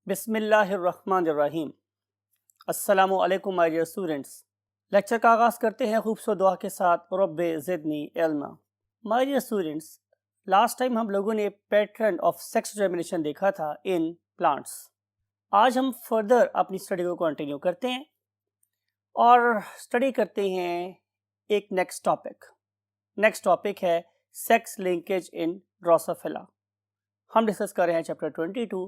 बिस्मिल्लाहिर्रहमानिर्रहीम। अस्सलामु अलैकुम माय डियर स्टूडेंट्स। लेक्चर का आगाज़ करते हैं खूबसूरत दुआ के साथ, रब्बे ज़िदनी इल्मा। My dear students, last time हम लोगों ने पैटर्न ऑफ सेक्स डिटर्मिनेशन देखा था इन प्लांट्स। आज हम फर्दर अपनी स्टडी को कंटिन्यू करते हैं और स्टडी करते हैं एक नेक्स्ट टॉपिक है सेक्स लिंकेज इन ड्रोसोफिला। हम डिस्कस कर रहे हैं चैप्टर 22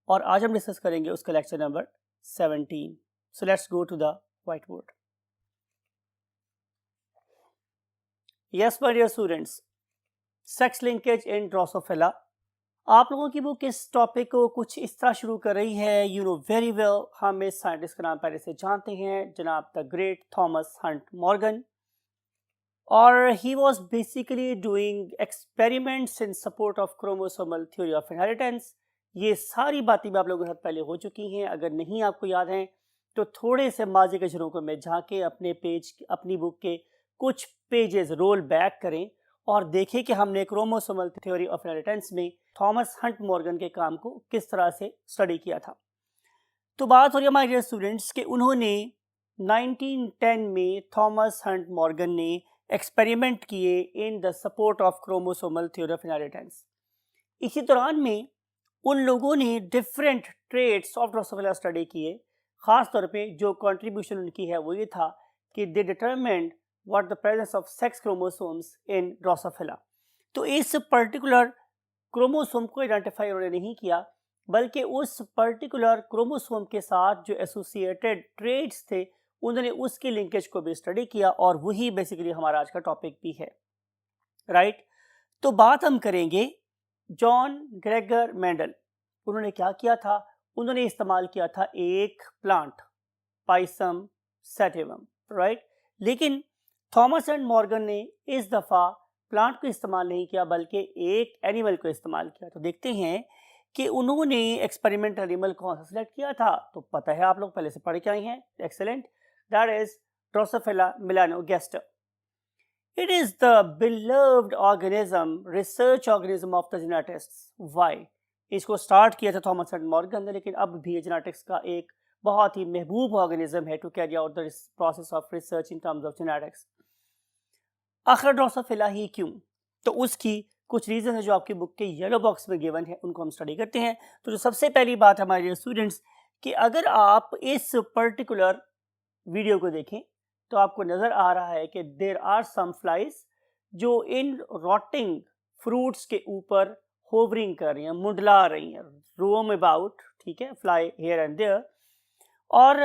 और आज हम डिस्कस करेंगे उसका lecture number 17। So let's go to the white board. Yes my dear students, sex linkage in Drosophila. आप लोगों की बुक इस टॉपिक को कुछ इस तरह शुरू कर रही है। यू नो वेरी वेल, हम इस साइंटिस्ट का नाम पहले से जानते हैं, जनाब the great Thomas Hunt Morgan. और he was basically doing experiments in support of chromosomal theory of inheritance. ये सारी बातें भी आप लोगों के साथ पहले हो चुकी हैं। अगर नहीं आपको याद हैं तो थोड़े से माजी के झरोकों में झांके अपनी बुक के कुछ पेजेस रोल बैक करें और देखें कि हमने क्रोमोसोमल थ्योरी ऑफ इनहेरिटेंस में थॉमस हंट मॉर्गन के काम को किस तरह से स्टडी किया था। तो बात हो रही है माय डियर स्टूडेंट्स कि उन्होंने 1910 में थॉमस हंट मॉर्गन ने एक्सपेरिमेंट किए in the support of chromosomal theory of inheritance. इसी दौरान में उन लोगों ने different traits of Drosophila study किए। खास तौर पे जो कंट्रीब्यूशन उनकी है वो ये था कि they determined what the presence of sex chromosomes in drosophila. तो इस पर्टिकुलर क्रोमोसोम को आइडेंटिफाई उन्होंने नहीं किया, बल्कि उस पर्टिकुलर क्रोमोसोम के साथ जो एसोसिएटेड ट्रेट्स थे उन्होंने उसकी लिंकेज को भी स्टडी किया, और वही बेसिकली हमारा आज का टॉपिक भी है, राइट। तो बात हम करेंगे जॉन ग्रेगर मेंडल। उन्होंने क्या किया था? उन्होंने इस्तेमाल किया था एक प्लांट, पाइसम सैटिवम, राइट। लेकिन थॉमस एंड मॉर्गन ने इस दफ़ा प्लांट को इस्तेमाल नहीं किया बल्कि एक एनिमल को इस्तेमाल किया। तो देखते हैं कि उन्होंने एक्सपेरिमेंटल एनिमल कौन सा सिलेक्ट किया था। तो पता है, आप लोग पहले से पढ़ के आए हैं, excellent. That is Drosophila melanogaster. It is the beloved organism, research organism of the genetics. Why? इसको स्टार्ट किया था थॉमस एंड मॉर्गन ने, लेकिन अब भी जेनेटिक्स का एक बहुत ही महबूब ऑर्गेनिज्म है to carry out the process of research in terms of genetics. आखिर ड्रोसोफिला ही क्यों? तो उसकी कुछ रीज़न है जो आपकी बुक के येलो बॉक्स में गिवन है, उनको हम स्टडी करते हैं। तो जो सबसे पहली बात हमारे स्टूडेंट्स कि अगर आप इस पर्टिकुलर वीडियो को देखें तो आपको नज़र आ रहा है कि देर आर सम फ्लाइज जो इन रॉटिंग फ्रूट्स के ऊपर होवरिंग कर रही हैं, मुंडला रही हैं, रोम अबाउट, ठीक है, फ्लाई हेयर एंड देयर। और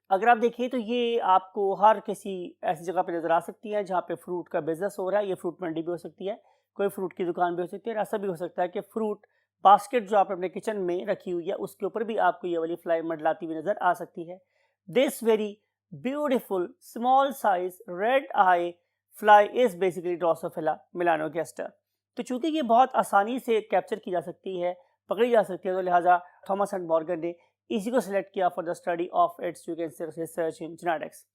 अगर आप देखें तो ये आपको हर किसी ऐसी जगह पे नज़र आ सकती है जहाँ पे फ्रूट का बिजनेस हो रहा है। ये फ्रूट मंडी भी हो सकती है, कोई फ्रूट की दुकान भी हो सकती है, और ऐसा भी हो सकता है कि फ्रूट बास्केट जो आप अपने किचन में रखी हुई है उसके ऊपर भी आपको ये वाली फ्लाई मंडलाती हुई नज़र आ सकती है। This very beautiful small size red eye fly is basically Drosophila melanogaster. तो चूंकि ये बहुत आसानी से कैप्चर की जा सकती है, पकड़ी जा सकती है, तो लिहाजा थॉमस एंड मॉर्गन ने इसी को सिलेक्ट किया for the study of its, you can से, रिसर्च इन जेनेटिक्स।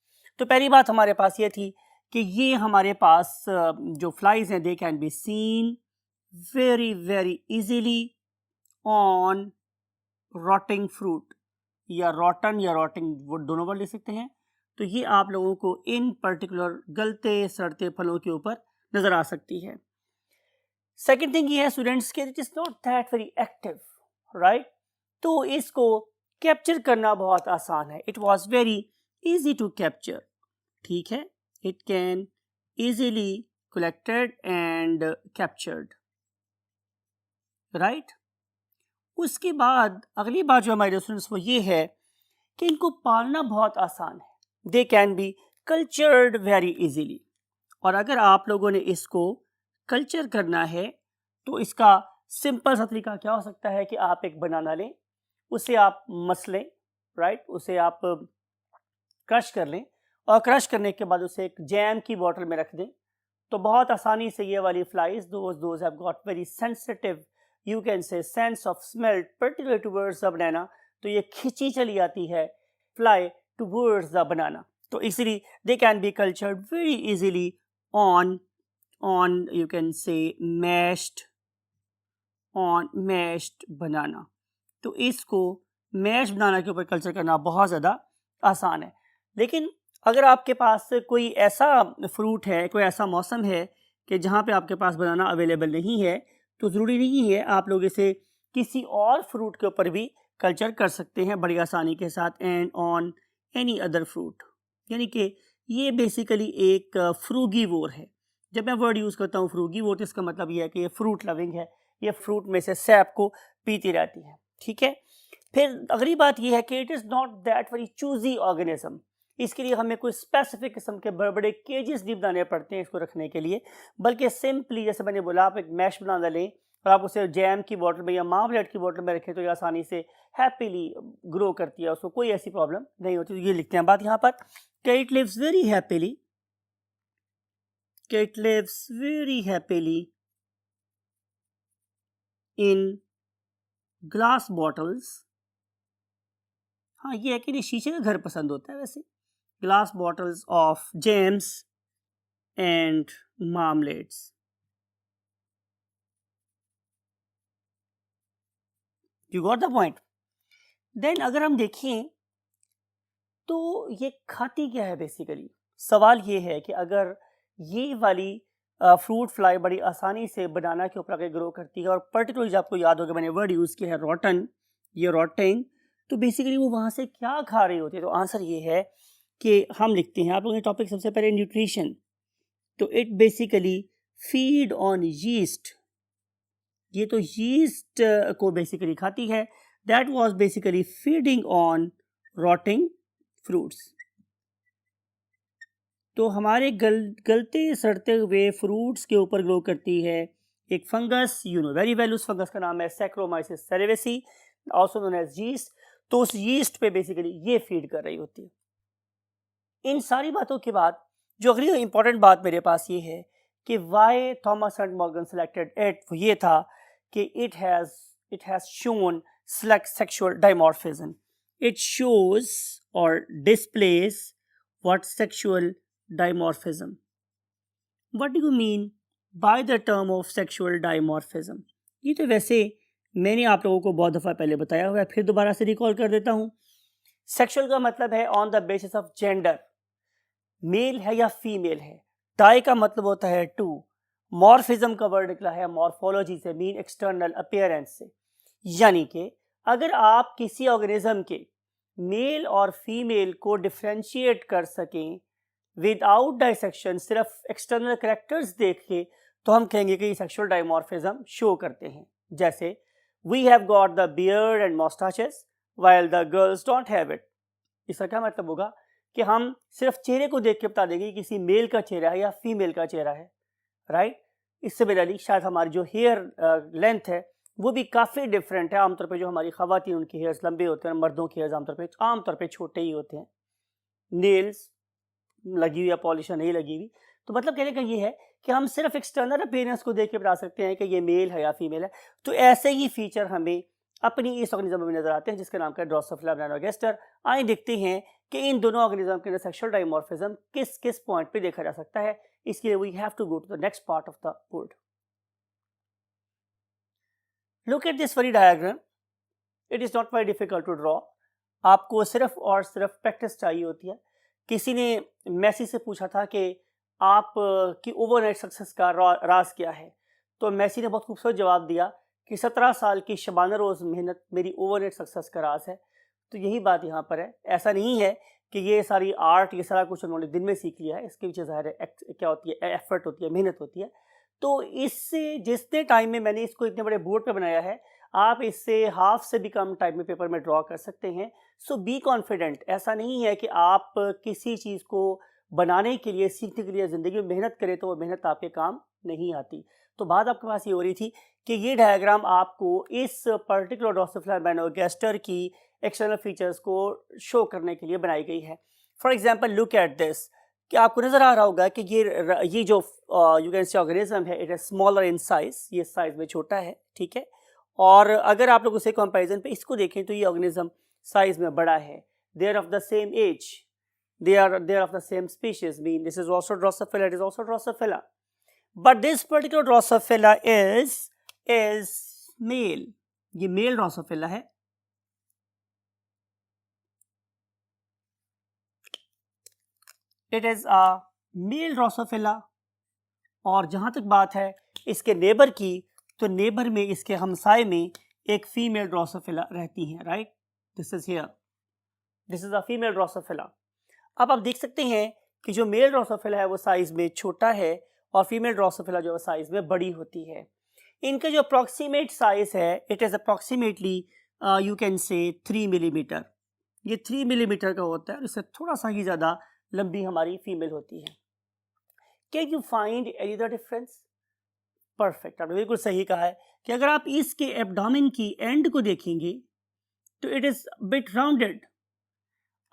तो पहली बात हमारे पास ये थी कि ये हमारे पास जो फ्लाइज हैं they can be seen very very easily on rotting fruit, या रॉटन या रॉटिंग, वो दोनों वर्ड ले सकते हैं। तो ये आप लोगों को इन पर्टिकुलर गलते सड़ते फलों के ऊपर नजर आ सकती है। सेकेंड थिंग ये है स्टूडेंट्स के it is not that very active, right. तो इसको कैप्चर करना बहुत आसान है। It was very easy to capture, ठीक है। It can easily collected and captured, right. उसके बाद अगली बात जो हमारे स्टूडेंट्स वो ये है कि इनको पालना बहुत आसान है। They can be cultured very easily. और अगर आप लोगों ने इसको कल्चर करना है तो इसका सिंपल सा तरीका क्या हो सकता है कि आप एक बनाना लें, उसे आप मस लें, राइट, उसे आप क्रश कर लें, और क्रश करने के बाद उसे एक जैम की बॉटल में रख दें। तो बहुत आसानी से ये वाली flies those have got very sensitive, you can से, sense of smell particular towards the banana. तो ये खिंची चली आती है फ्लाई टुवर्ड्स द बनाना। तो इसीलिए they can be cultured very easily on you can say mashed on mashed banana. तो इसको मैश बनाना के ऊपर कल्चर करना बहुत ज़्यादा आसान है। लेकिन अगर आपके पास कोई ऐसा फ्रूट है, कोई ऐसा मौसम है कि जहाँ पे आपके पास बनाना अवेलेबल नहीं है, तो ज़रूरी नहीं है आप लोग इसे किसी और फ्रूट के ऊपर भी कल्चर कर सकते हैं बड़ी आसानी के साथ, and on any other fruit. यानी कि ये बेसिकली एक फ्रूगीवोर है। जब मैं वर्ड यूज़ करता हूँ फ्रूगीवोर, तो इसका मतलब ये है कि ये फ्रूट लविंग है, ये फ्रूट में से सैप को पीती रहती है, ठीक है। फिर अगली बात ये है कि it is not that very choosy organism. इसके लिए हमें कोई स्पेसिफिक किस्म के बड़े बड़े केजेस नहीं बनाने पड़ते हैं इसको रखने के लिए, बल्कि सिंपली जैसे मैंने बोला, आप एक मैश बना लें और आप उसे जैम की बॉटल में या मार्मलेट की बॉटल में रखें तो ये आसानी से हैप्पीली ग्रो करती है, उसको कोई ऐसी प्रॉब्लम नहीं होती। तो ये लिखते हैं बात यहाँ पर कि it lives very happily, it lives very happily in glass bottles। हाँ, ये है कि नहीं, शीशे का घर पसंद होता है वैसे। Glass bottles of jams and marmalades. You got the point. Then अगर हम देखें तो ये खाती क्या है बेसिकली। सवाल ये है कि अगर ये वाली फ्रूट फ्लाई बड़ी आसानी से बनाना के ऊपर आगे ग्रो करती है, और पर्टिकुलरली आपको याद होगा मैंने वर्ड यूज़ किया है रॉटन, ये रॉटिंग, तो बेसिकली वो वहाँ से क्या खा रही होती है। तो आंसर ये है कि हम लिखते हैं, आप लोगों ने टॉपिक सबसे पहले न्यूट्रिशन, तो it basically feed on yeast. ये तो यीस्ट को बेसिकली खाती है। That was basically feeding on rotting fruits. तो हमारे गलते सड़ते हुए फ्रूट्स के ऊपर ग्रो करती है एक fungus, you know very well, उस फंगस का नाम है saccharomyces cerevisiae, also known as yeast. तो उस यीस्ट पे बेसिकली ये फीड कर रही होती है। इन सारी बातों के बाद जो अगली इंपॉर्टेंट बात मेरे पास ये है कि why Thomas and Morgan selected it, वो ये था कि it has shown sexual dimorphism. It shows और displays what sexual dimorphism. What do you mean by the term of sexual dimorphism? ये तो वैसे मैंने आप लोगों को बहुत दफ़ा पहले बताया हुआ है, फिर दोबारा से रिकॉल कर देता हूँ। सेक्सुअल का मतलब है on the basis of gender, male है या फीमेल है। डाई का मतलब होता है टू, मॉर्फिज्म का वर्ड निकला है मॉर्फोलॉजी से, मीन एक्सटर्नल अपीयरेंस से। यानी कि अगर आप किसी ऑर्गेनिज्म के मेल और फीमेल को डिफ्रेंशिएट कर सकें विदाउट डाइसेक्शन, सिर्फ एक्सटर्नल कैरेक्टर्स देख के, तो हम कहेंगे कि ये सेक्सुअल डायमॉर्फिज्म शो करते हैं। जैसे we have got the beard and moustaches while the girls don't have it. इसका क्या मतलब होगा कि हम सिर्फ चेहरे को देख के बता देंगे कि किसी मेल का चेहरा है या फीमेल का चेहरा है, राइट। इससे सिमिलरली शायद हमारी जो हेयर लेंथ है वो भी काफ़ी डिफरेंट है। आमतौर पर जो हमारी ख़वातीन, उनके हेयर्स लंबे होते हैं, मर्दों के हेयर्स आमतौर पर छोटे ही होते हैं। नेल्स लगी हुई या पॉलिश नहीं लगी हुई। तो मतलब कहने का ये है कि हम सिर्फ एक्सटर्नल अपीयरेंस को देख के बता सकते हैं कि ये मेल है या फीमेल है। तो ऐसे ही फीचर हमें अपनी इस ऑर्गेनिज्म में नजर आते हैं जिसका नाम है ड्रोसोफिला मेलानोगास्टर। आइए देखते हैं कि इन दोनों ऑर्गेनिज्म के अंदर सेक्सुअल डायमॉर्फिज्म किस किस पॉइंट पे देखा जा सकता है। इसके लिए we have to go to the next part of the board. Look at this very diagram. It is not very difficult to draw. आपको सिर्फ और सिर्फ प्रैक्टिस चाहिए होती है। किसी ने मैसी से पूछा था कि आप की ओवरनाइट सक्सेस का राज क्या है, तो मैसी ने बहुत खूबसूरत जवाब दिया कि 17 साल की शबाना रोज़ मेहनत मेरी ओवरनाइट सक्सेस का राज है। तो यही बात यहाँ पर है। ऐसा नहीं है कि ये सारी आर्ट, ये सारा कुछ उन्होंने दिन में सीख लिया है। इसके पीछे ज़ाहिर है क्या होती है, एफर्ट होती है, मेहनत होती है। तो इससे जितने टाइम में मैंने इसको इतने बड़े बोर्ड पे बनाया है, आप इससे हाफ से भी कम टाइम में पेपर में ड्रॉ कर सकते हैं। सो बी कॉन्फिडेंट। ऐसा नहीं है कि आप किसी चीज़ को बनाने के लिए, सीखने के लिए ज़िंदगी में मेहनत करें तो वो मेहनत आपके काम नहीं आती। तो बात आपके पास ये हो रही थी कि ये डायग्राम आपको इस पर्टिकुलर ड्रोसोफिला मेलानोगास्टर की एक्सटर्नल फीचर्स को शो करने के लिए बनाई गई है। For example look at this, कि आपको नज़र आ रहा होगा कि ये जो यू कैन से ऑर्गेनिज्म है, it is smaller in size, ये साइज में छोटा है, ठीक है। और अगर आप लोग उसे कंपैरिजन पे इसको देखें तो ये ऑर्गेनिज्म साइज में बड़ा है। They are of the same age, they are of the same species, mean this is also Drosophila, it is also Drosophila, but this particular Drosophila is male। ये male Drosophila है it is a male Drosophila. और जहाँ तक बात है इसके neighbour की, तो नेबर में, इसके हमसाए में एक फीमेल ड्रोसोफिला रहती हैं, right. This is here, this is a female Drosophila. अब आप देख सकते हैं कि जो मेल ड्रोसोफिला है वो साइज में छोटा है और फीमेल ड्रोसोफिला जो है साइज में बड़ी होती है। इनका जो अप्रॉक्सीमेट साइज है it is approximately you can से 3 मिलीमीटर। ये 3 मिलीमीटर का होता है और इससे थोड़ा सा ही ज़्यादा लंबी हमारी फीमेल होती है। Can you find any the difference? Perfect, आपने बिल्कुल सही कहा है कि अगर आप इसके एब्डोमेन की एंड को देखेंगे तो it is bit rounded.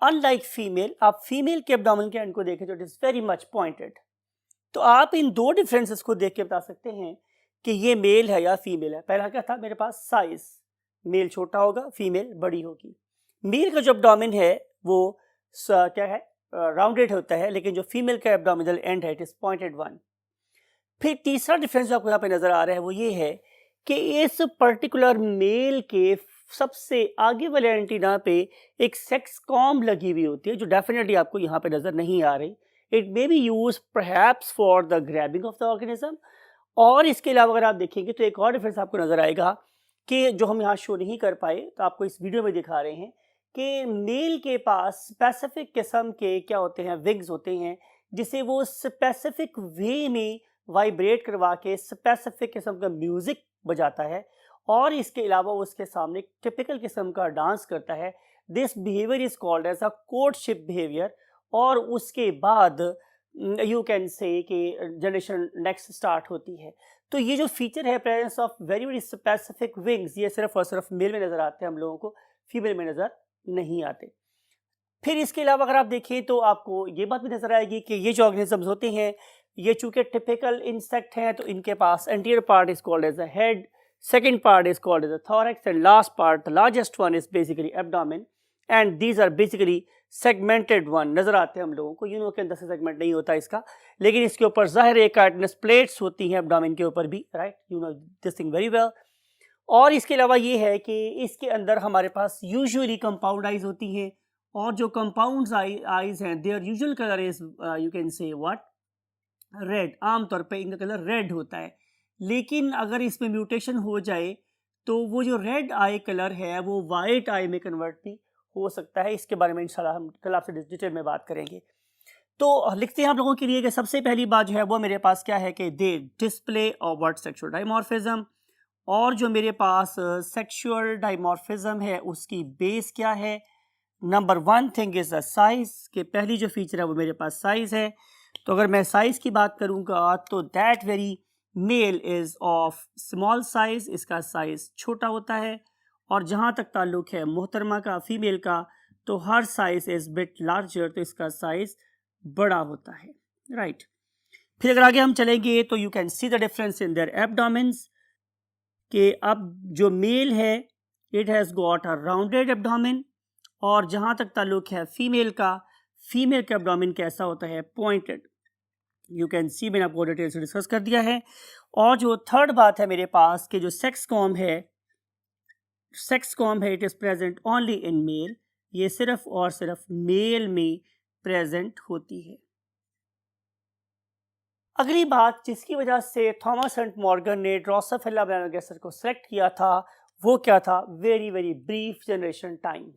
Unlike female, आप फीमेल के एब्डोमेन के एंड को देखें तो it is very much pointed. तो आप इन दो डिफरेंसेस को देख के बता सकते हैं कि ये मेल है या फीमेल है। पहला क्या था मेरे पास? साइज, मेल छोटा होगा, फीमेल बड़ी होगी। मेल का जो एब्डोमेन है वो क्या है? राउंडेड होता है, लेकिन जो फीमेल का एब्डोमिनल एंड है इट इज पॉइंटेड वन। फिर तीसरा डिफरेंस जो आपको यहाँ पे नजर आ रहा है वो ये है कि इस पर्टिकुलर मेल के सबसे आगे वाले एंटीना पे एक सेक्स कॉम्ब लगी हुई होती है, जो डेफिनेटली आपको यहाँ पे नजर नहीं आ रही। It may be use perhaps for the grabbing of the organism. और इसके अलावा अगर आप देखेंगे तो एक और डिफरेंस आपको नजर आएगा कि जो हम यहाँ शो नहीं कर पाए, तो आपको इस वीडियो में दिखा रहे हैं कि मेल के पास स्पेसिफिक किस्म के क्या होते हैं? विंग्स होते हैं, जिसे वो स्पेसिफिक वे में वाइब्रेट करवा के स्पेसिफिक किस्म का म्यूजिक बजाता है और इसके अलावा उसके सामने टिपिकल किस्म का डांस करता है। This behaviour is called as a courtship behaviour. और उसके बाद यू कैन से कि जनरेशन नेक्स्ट स्टार्ट होती है। तो ये जो फीचर है presence of very very specific wings, ये सिर्फ और सिर्फ मेल में नजर आते हैं हम लोगों को, फीमेल में नजर नहीं आते। फिर इसके अलावा अगर आप देखें तो आपको ये बात भी नजर आएगी कि ये जो ऑर्गेनिजम्स होते हैं ये चूंकि टिपिकल इंसेक्ट हैं तो इनके पास anterior part is called as a head, second part is called as the thorax, and last part, the largest one, is basically abdomen, and these are basically segmented one। नजर आते हैं हम लोगों को, यूनो के अंदर से सेगमेंट नहीं होता इसका, लेकिन इसके ऊपर जाहिर है कार्टिनस प्लेट्स होती हैं एब्डोमेन के ऊपर भी, right, you know this thing very well. और इसके अलावा ये है कि इसके अंदर हमारे पास यूजुअली कंपाउंड आइज होती हैं, और जो कंपाउंड आइज हैं there usual colour is you can से व्हाट? रेड। आमतौर पे इनका कलर रेड होता है, लेकिन अगर इसमें म्यूटेशन हो जाए तो वो जो रेड आई कलर है वो वाइट आई में कन्वर्ट भी हो सकता है। इसके बारे में इंशाल्लाह हम कल आपसे डिटेल में बात करेंगे। तो लिखते हैं आप लोगों के लिए कि सबसे पहली बात जो है वो मेरे पास क्या है कि दे डिस्प्ले ओवर्ट सेक्सुअल डाइमॉर्फिज्म। और जो मेरे पास सेक्सुअल डाइमॉर्फिज्म है उसकी बेस क्या है? Number one thing is the size, के पहली जो फीचर है वो मेरे पास साइज है। तो अगर मैं साइज की बात करूंगा तो that very male is of small size, इसका साइज छोटा होता है। और जहाँ तक ताल्लुक है मोहतरमा का, फीमेल का, तो हर साइज इज बिट लार्जर, तो इसका साइज बड़ा होता है, राइट। फिर अगर आगे हम चलेंगे तो you can see the difference in their abdomens, कि अब जो मेल है it has got a rounded abdomen, और जहाँ तक ताल्लुक है फीमेल का, फीमेल का एब्डोमेन कैसा होता है? पॉइंटेड। यू कैन सी, मैंने आपको डिटेल से डिस्कस कर दिया है। और जो थर्ड बात है मेरे पास कि जो सेक्स कॉम्ब है it is present only in male, ये सिर्फ और सिर्फ मेल में प्रेजेंट होती है। अगली बात जिसकी वजह से थॉमस हंट मॉर्गन ने ड्रोसोफिला मेलानोगास्टर को सेलेक्ट किया था वो क्या था? Very very brief generation time.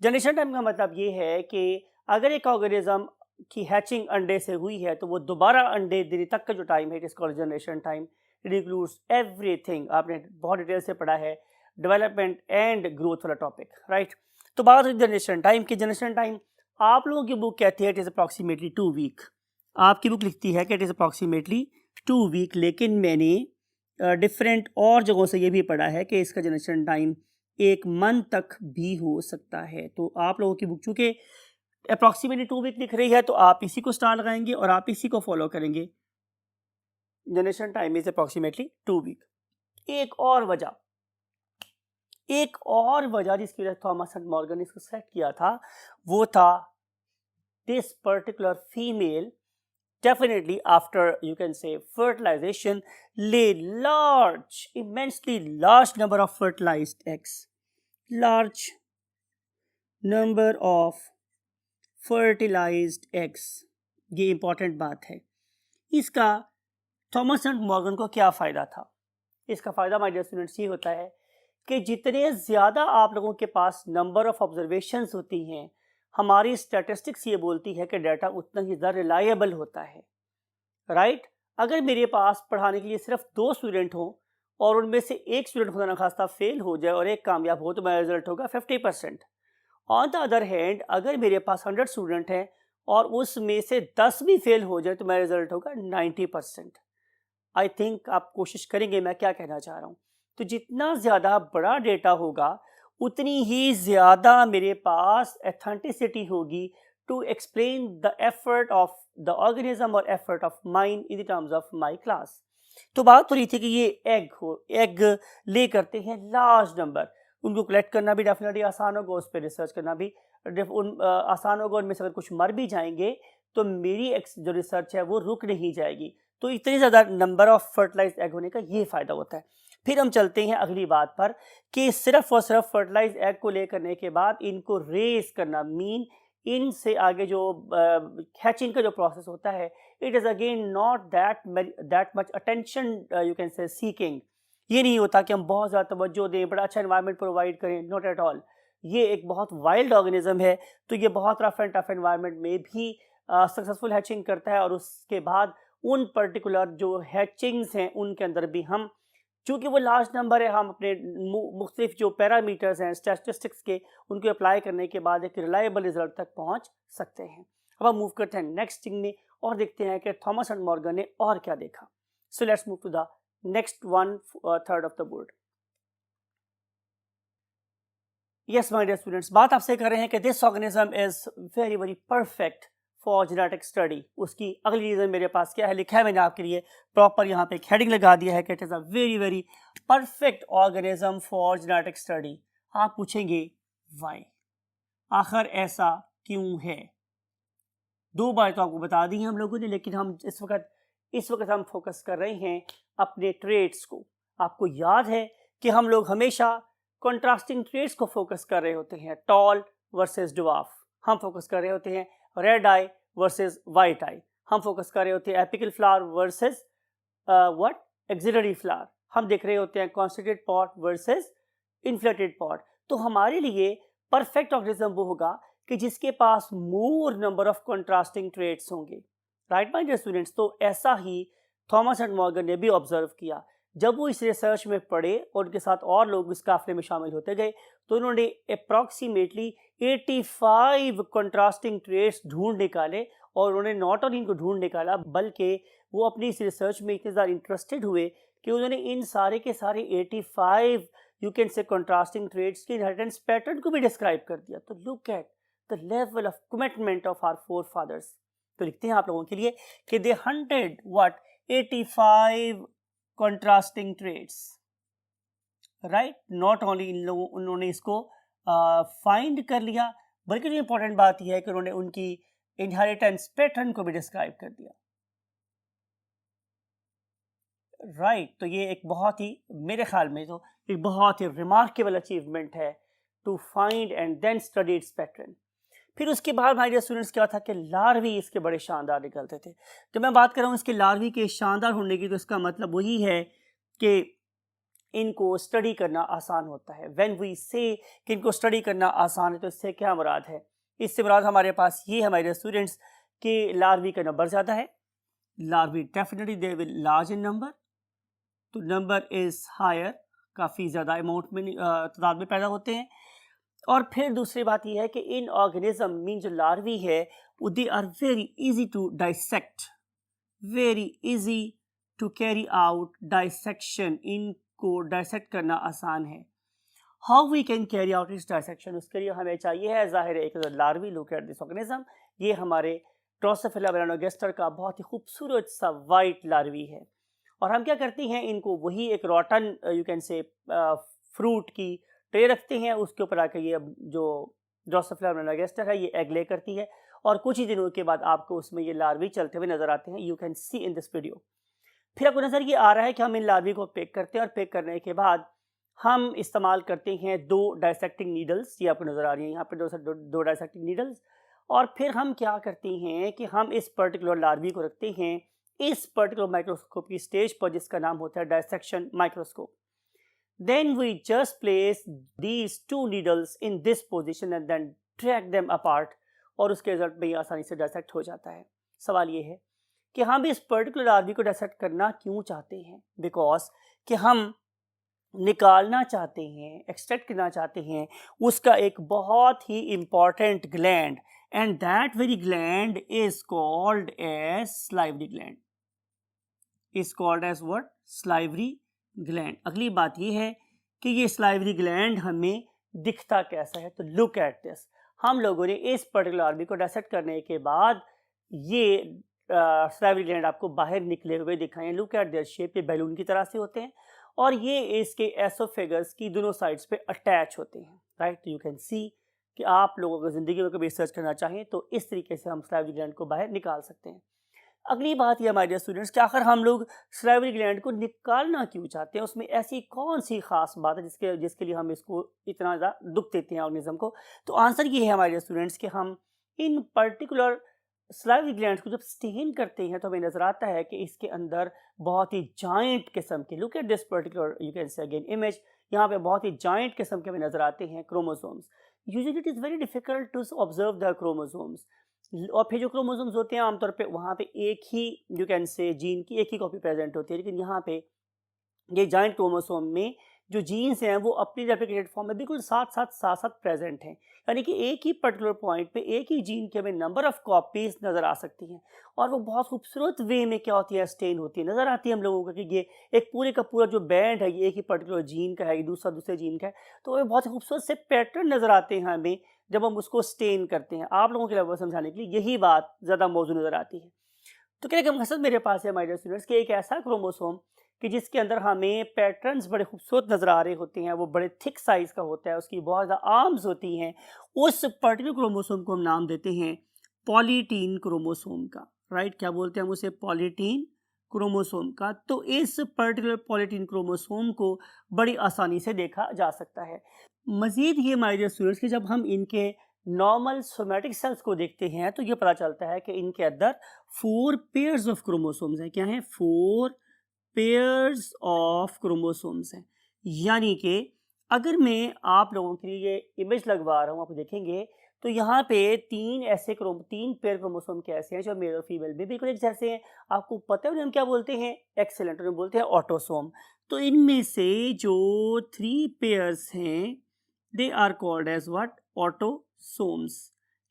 Generation time का मतलब ये है कि अगर एक ऑर्गेनिज्म की हैचिंग अंडे से हुई है तो वो दोबारा अंडे देने तक का जो टाइम है it is called generation time. It includes everything, आपने बहुत डिटेल से पढ़ा है, डेवलपमेंट एंड ग्रोथ वाला टॉपिक, राइट। तो बात हुई जनरेशन टाइम की। जनरेशन टाइम आप लोगों की बुक कहती है इट इज अप्रॉक्सीमेटली 2 वीक, आपकी बुक लिखती है कि इट इज अप्रॉक्सीमेटली 2 वीक, लेकिन मैंने डिफरेंट और जगहों से ये भी पढ़ा है कि इसका जनरेशन टाइम 1 मंथ तक भी हो सकता है। तो आप लोगों की बुक चूंकि अप्रॉक्सीमेटली 2 वीक लिख रही है तो आप इसी को स्टार लगाएंगे और आप इसी को फॉलो करेंगे। Generation time is approximately 2 week. एक और वजह जिसकी वजह से थॉमस हंट मॉर्गन ने इसको सेलेक्ट किया था वो था this particular female definitely after you can say fertilization lay immensely large number of fertilized eggs. Large number of fertilized eggs. ये इंपॉर्टेंट बात है। इसका थॉमस एंड मॉर्गन को क्या फ़ायदा था? इसका फ़ायदा माय डियर स्टूडेंट्स ये होता है कि जितने ज़्यादा आप लोगों के पास नंबर ऑफ़ ऑब्जर्वेशंस होती हैं, हमारी स्टैटिस्टिक्स ये बोलती है कि डाटा उतना ही ज़्यादा रिलायबल होता है, राइट? अगर मेरे पास पढ़ाने के लिए सिर्फ 2 स्टूडेंट हों और उनमें से एक स्टूडेंट खुदा न खास्ता फेल हो जाए और एक कामयाब हो, तो मेरा रिजल्ट होगा 50%। ऑन द अदर हैंड अगर मेरे पास 100 स्टूडेंट हैं और उसमें से 10 भी फेल हो जाए, तो मेरा रिजल्ट होगा 90%। आई थिंक आप कोशिश करेंगे मैं क्या कहना चाह रहा हूँ। तो जितना ज़्यादा बड़ा डेटा होगा, उतनी ही ज़्यादा मेरे पास एथेंटिसिटी होगी to explain the effort of the organism और effort of mind in the terms of my class. तो बात हो रही थी कि ये एग ले करते हैं लार्ज नंबर, उनको कलेक्ट करना भी डेफिनेटली आसान होगा, उस पर रिसर्च करना भी आसान होगा। उनमें से अगर कुछ मर भी जाएंगे तो मेरी जो रिसर्च है वो रुक नहीं जाएगी। तो इतनी ज़्यादा नंबर ऑफ फर्टिलाइज एग होने का ये फ़ायदा होता है। फिर हम चलते हैं अगली बात पर कि सिर्फ और सिर्फ फर्टिलाइज एग को ले करने के बाद इनको रेस करना, मीन इनसे आगे जो हैचिंग का जो प्रोसेस होता है, it is again not that much attention you can से सीकिंग। ये नहीं होता कि हम बहुत ज़्यादा तवज्जो दें, बड़ा अच्छा एनवायरनमेंट प्रोवाइड करें, नॉट एट ऑल। ये एक बहुत वाइल्ड ऑर्गेनिज्म है, तो ये बहुत रफ एंड टफ एनवायरनमेंट में भी सक्सेसफुल हैचिंग करता है। और उसके बाद उन पर्टिकुलर जो हैचिंग्स हैं उनके अंदर भी हम, चूँकि वो लार्ज नंबर है, हम अपने मुख्तलिफ जो पैरामीटर्स हैं स्टैटिस्टिक्स के, उनको अप्लाई करने के बाद एक रिलायबल रिजल्ट तक पहुँच सकते हैं। अब हम मूव करते हैं नेक्स्ट थिंग में और देखते हैं कि थॉमस एंड मॉर्गन ने और क्या देखा। So let's move to the next 1/3 of the board. Yes my dear students, बात आपसे कर रहे हैं कि this organism is very very perfect for genetic study. उसकी अगली रीज़न मेरे पास क्या है, लिखा है मैंने आपके लिए प्रॉपर यहाँ पे एक हेडिंग लगा दिया है कि it is a very very perfect organism for genetic study. आप पूछेंगे वाई, आखिर ऐसा क्यों है? 2 बार तो आपको बता दी हैं हम लोगों ने, लेकिन हम इस वक्त हम फोकस कर रहे हैं अपने ट्रेड्स को। आपको याद है कि हम लोग हमेशा कंट्रास्टिंग ट्रेड्स को फोकस कर रहे होते हैं, टॉल वर्सेस ड्वार्फ। हम फोकस कर रहे होते हैं red eye versus white eye. हम फोकस कर रहे होते हैं apical flower versus what axillary flower. हम देख रहे होते हैं constituted pod versus inflated pod. तो हमारे लिए परफेक्ट ऑर्गेनिज्म वो होगा कि जिसके पास more number of contrasting traits होंगे, राइट माय डियर स्टूडेंट्स। तो ऐसा ही थॉमस एंड मॉर्गन ने भी ऑब्जर्व किया। जब वो इस रिसर्च में पढ़े और उनके साथ और लोग इस काफिले में शामिल होते गए, तो उन्होंने अप्रॉक्सीमेटली 85 कंट्रास्टिंग ट्रेड्स ढूंढ निकाले। और उन्होंने नॉट ओनली इनको ढूंढ निकाला, बल्कि वो अपनी इस रिसर्च में इतने ज़्यादा इंटरेस्टेड हुए कि उन्होंने इन सारे के सारे 85 you can say contrasting traits के इनहेरिटेंस पैटर्न को भी डिस्क्राइब कर दिया। तो look at the level of commitment of our forefathers. तो लिखते हैं आप लोगों के लिए कि they hunted what 85 contrasting traits, right. Not only in लोगों उन्होंने इसको फाइंड कर लिया, बल्कि जो इंपॉर्टेंट बात यह है कि उन्होंने उनकी इनहेरिटेंस पैटर्न को भी डिस्क्राइब कर दिया, राइट। तो ये एक बहुत ही, मेरे ख्याल में तो एक बहुत ही रिमार्केबल अचीवमेंट है to find and then study its pattern. फिर उसके बाद माय डियर स्टूडेंट्स क्या था कि लार्वी इसके बड़े शानदार निकलते थे। जब मैं बात कर रहा हूँ इसके लार्वी के शानदार होने की, तो इसका मतलब वही है कि इनको स्टडी करना आसान होता है। व्हेन वी से कि इनको स्टडी करना आसान है, तो इससे क्या मुराद है? इससे मुराद हमारे पास ये है हमारे स्टूडेंट्स कि लार्वी का नंबर ज़्यादा है। Larvae definitely they will large in number, तो नंबर इज़ हायर, काफ़ी ज़्यादा अमाउंट में तादाद में पैदा होते हैं। और फिर दूसरी बात यह है कि इन ऑर्गेनिज्म मीन जो लार्वी है, they are very easy to dissect, very easy to carry out dissection. इनको डाइसेक्ट करना आसान है। How we can carry out इस डाइसेक्शन, उसके लिए हमें चाहिए है ज़ाहिर है एक larvae. Look at this organism, ये हमारे ड्रोसोफिला मेलानोगास्टर का बहुत ही खूबसूरत सा वाइट लार्वी है। और हम क्या करते हैं, इनको वही एक रॉटन यू कैन से फ्रूट की ट्रे रखते हैं, उसके ऊपर आकर ये जो ड्रोसोफिला मेलानोगास्टर है ये एग ले करती है, और कुछ ही दिनों के बाद आपको उसमें ये लार्वी चलते हुए नजर आते हैं। You can C in this video. फिर आपको नजर ये आ रहा है कि हम इन लार्वी को पैक करते हैं, और पैक करने के बाद हम इस्तेमाल करते हैं 2 डाइसेक्टिंग नीडल्स। ये आपको नजर आ रही है यहाँ पे दो डाइसेक्टिंग नीडल्स। और फिर हम क्या करते हैं कि हम इस पर्टिकुलर लार्वी को रखते हैं इस पर्टिकुलर माइक्रोस्कोप की स्टेज पर, जिसका नाम होता है dissection microscope. Then we just place these two needles in this position and then drag them apart, और उसके रिजल्ट में ये आसानी से डायसेक्ट हो जाता है। सवाल ये है कि हम इस पर्टिकुलर आर्मी को डायसेक्ट करना क्यों चाहते हैं? बिकॉज कि हम निकालना चाहते हैं, एक्सट्रैक्ट करना चाहते हैं उसका एक बहुत ही important gland, and that very gland is called as salivary gland. Is called as what? Salivary gland. अगली बात यह है कि ये स्लाइवरी ग्लैंड हमें दिखता कैसा है, तो लुक एट दिस। हम लोगों ने इस पर्टिकुलर आर्मी को डायसेक्ट करने के बाद ये स्लाइवरी ग्लैंड आपको बाहर निकले हुए दिखाएं। लुक एट देयर शेप, ये बैलून की तरह से होते हैं और ये इसके एसोफेगस की दोनों साइड्स पे अटैच होते हैं, राइट। यू कैन सी कि आप लोगों को ज़िंदगी में कभी रिसर्च करना चाहें तो इस तरीके से हम स्लाइवरी ग्लैंड को बाहर निकाल सकते हैं। अगली बात ये हमारे डियर स्टूडेंट्स कि आखिर हम लोग स्लाइवरी ग्लैंड को निकालना क्यों चाहते हैं? उसमें ऐसी कौन सी खास बात है जिसके लिए हम इसको इतना ज़्यादा दुख देते हैं ऑर्गेनिज्म को? तो आंसर ये है हमारे डियर स्टूडेंट्स कि हम इन पर्टिकुलर स्लाइवरी ग्लैंड्स को जब स्टेन करते हैं तो हमें नजर आता है कि इसके अंदर बहुत ही जाइंट किस्म के, look at this particular you can से अगेन इमेज, यहाँ पे बहुत ही जाइंट किस्म के हमें नजर आते हैं chromosomes. Usually it is very difficult to observe the chromosomes, और फिर जो क्रोमोसोम्स होते हैं आमतौर पे वहाँ पे एक ही यू कैन से जीन की एक ही कॉपी प्रेजेंट होती है, लेकिन यहाँ पे ये जॉइंट क्रोमोसोम में जो जीन्स हैं वो अपनी रेप्लिकेटेड फॉर्म में बिल्कुल साथ साथ प्रेजेंट हैं, यानी कि एक ही पर्टिकुलर पॉइंट पे एक ही जीन के हमें नंबर ऑफ कॉपीज नज़र आ सकती हैं और वो बहुत खूबसूरत वे में क्या होती है, स्टेन होती है, नज़र आती है हम लोगों को कि ये एक पूरे का पूरा जो बैंड है ये एक ही पर्टिकुलर जीन का है, ये दूसरे जीन का है, तो वो बहुत खूबसूरत से पैटर्न नज़र आते हैं हमें जब हम उसको स्टेन करते हैं। आप लोगों के लिए समझाने के लिए यही बात ज़्यादा मौजूद नज़र आती है। तो क्या मकसद मेरे पास है माय डियर स्टूडेंट्स कि एक ऐसा क्रोमोसोम कि जिसके अंदर हमें पैटर्न्स बड़े खूबसूरत नज़र आ रहे होते हैं, वो बड़े थिक साइज़ का होता है, उसकी बहुत ज़्यादा आर्म्स होती हैं, उस पर्टिकुलर क्रोमोसोम को हम नाम देते हैं पॉलीटीन क्रोमोसोम का, राइट। क्या बोलते हैं हम उसे? पॉलीटीन क्रोमोसोम का। तो इस पर्टिकुलर पॉलीटीन क्रोमोसोम को बड़ी आसानी से देखा जा सकता है। मज़ीद ये माय डियर स्टूडेंट्स कि जब हम इनके नॉर्मल सोमैटिक सेल्स को देखते हैं तो ये पता चलता है कि इनके अंदर 4 पेयर्स ऑफ क्रोमोसोम्स हैं। क्या हैं? 4 पेयर्स ऑफ क्रोमोसोम्स हैं। यानी कि अगर मैं आप लोगों के लिए ये इमेज लगवा रहा हूँ, आप देखेंगे तो यहाँ पे 3 पेयर क्रोमोसोम के ऐसे हैं जो मेल और फीमेल में बिल्कुल एक जैसे हैं। आपको पता है उन्हें हम क्या बोलते हैं? एक्सेलेंट, उन्हें बोलते हैं ऑटोसोम। तो इनमें से जो 3 पेयर्स हैं they are called as what? Autosomes.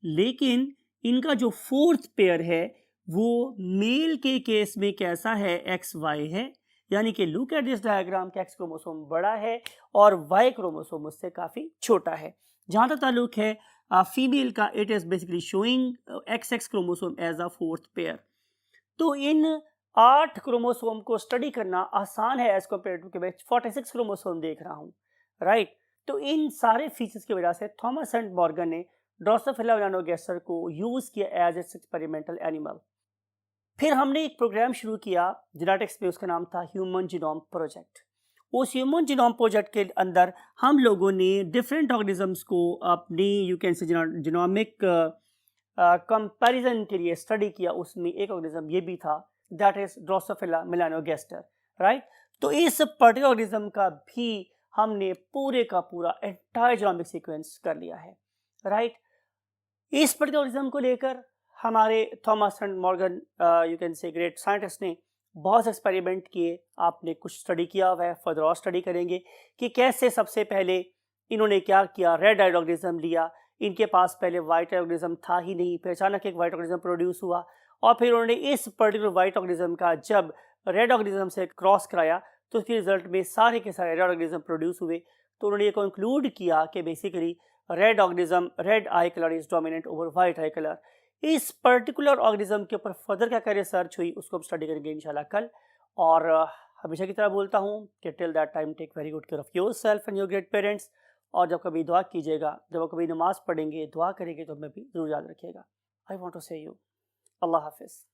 लेकिन इनका जो 4th पेयर है वो मेल के केस में कैसा है? XY है। यानी कि लुक एट दिस डायग्राम कि X क्रोमोसोम बड़ा है और Y क्रोमोसोम उससे काफ़ी छोटा है। जहाँ तक ताल्लुक है फीमेल का, it is basically showing XX chromosome as a 4th pair. तो इन 8 क्रोमोसोम को स्टडी करना आसान है एज कम्पेयर टू कि मैं 46 क्रोमोसोम देख रहा हूँ, राइट। तो इन सारे फीचर्स की वजह से थॉमस एंड मॉर्गन ने ड्रोसोफिला मेलानोगास्टर को यूज़ किया एज एस एक्सपेरिमेंटल एनिमल। फिर हमने एक प्रोग्राम शुरू किया जेनेटिक्स में, उसका नाम था ह्यूमन जीनोम प्रोजेक्ट। उस ह्यूमन जीनोम प्रोजेक्ट के अंदर हम लोगों ने डिफरेंट ऑर्गेनिजम्स को अपनी यू कैन से जीनोमिक कंपैरिजन के लिए स्टडी किया। उसमें एक ऑर्गेनिज्म ये भी था, that is Drosophila melanogaster, right. तो इस पर्टिकुलर ऑर्गेनिज्म का भी हमने पूरे का पूरा एंटायर जीनोमिक सीक्वेंस कर लिया है, राइट। इस पर्टिकुलर ऑर्गेनिज्म को लेकर हमारे Thomas and Morgan you can से ग्रेट साइंटिस्ट ने बहुत से एक्सपेरिमेंट किए। आपने कुछ स्टडी किया हुआ है, फर्दर और स्टडी करेंगे कि कैसे सबसे पहले इन्होंने क्या किया, रेड आइड ऑर्गेनिज्म लिया। इनके पास पहले वाइट ऑर्गेनिज्म था ही नहीं, फिर अचानक एक वाइट ऑर्गेनिज्म प्रोड्यूस हुआ और फिर उन्होंने इस पर्टिकुलर वाइट ऑर्गेनिज्म का जब रेड ऑर्गेनिज्म से क्रॉस कराया तो उसके रिजल्ट में सारे के सारे रेड ऑर्गेनिज्म प्रोड्यूस हुए। तो उन्होंने ये कंक्लूड किया कि basically red organism, red I colour is dominant over white I colour. इस पर्टिकुलर ऑर्गेनिज्म के ऊपर फर्दर क्या क्या रिसर्च हुई उसको हम स्टडी करेंगे इंशाल्लाह कल। और हमेशा की तरह बोलता हूँ कि till that time take very good care of yourself and your great parents. और जब कभी दुआ कीजिएगा, जब कभी नमाज पढ़ेंगे, दुआ करेंगे तो हमें भी ज़रूर याद रखिएगा। आई वांट टू से यू अल्लाह हाफिज़।